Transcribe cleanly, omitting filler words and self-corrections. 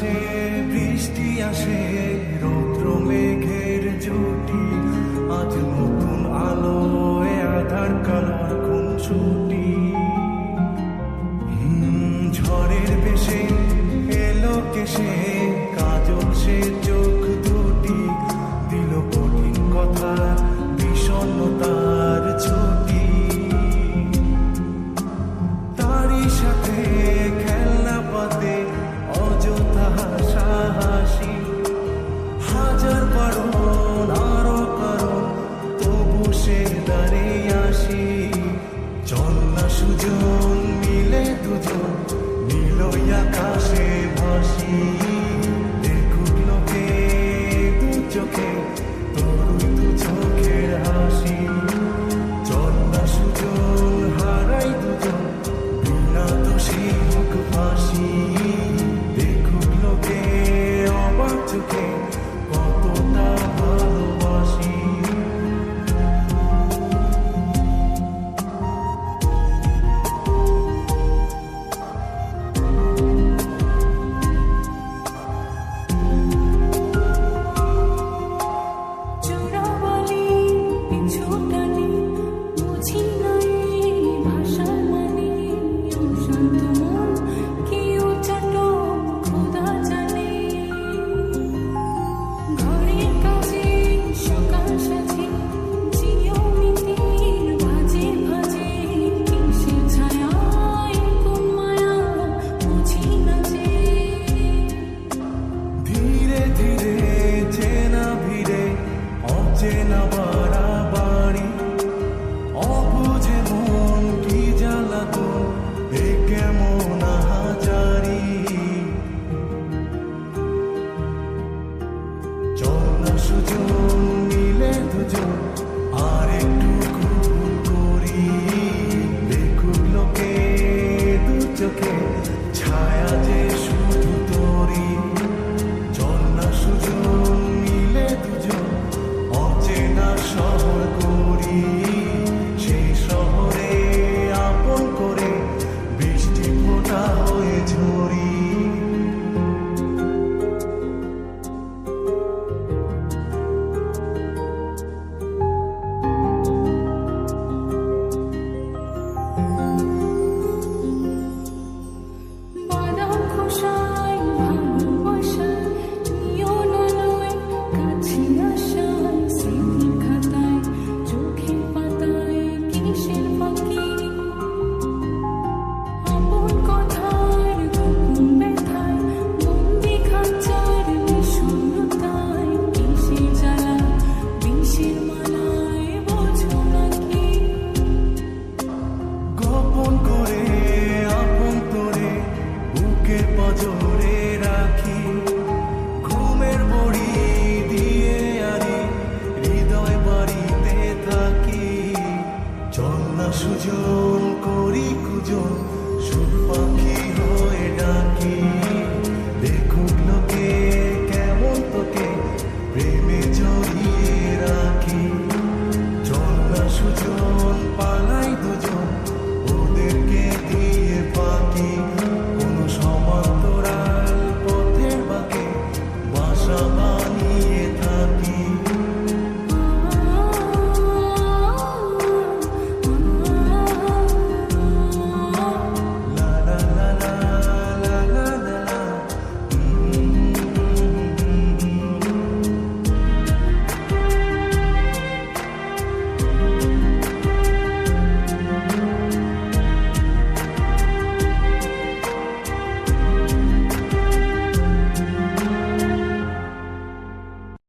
আসে বৃষ্টি আসে রৌদ্র মেঘের জুটি আজ নতুন আলোয় আধার কালোর কোন ছুটি ঝড়ের বেশে এলো কেসে কাজল সে চোখ দুটি দিল কঠিন কথা বিষণ্ণতার ছুটি তারই সাথে খেলনা পাতে অযথা হাসাহাসি হাজার বারণ আরো কারণ তবু সে দাঁড়িয়ে আসি চল না সুজন মিলে দুজন নীলই আকাশে ভাসি দেখুক লোকে দু চোখে তোর দু চোখের হাসি।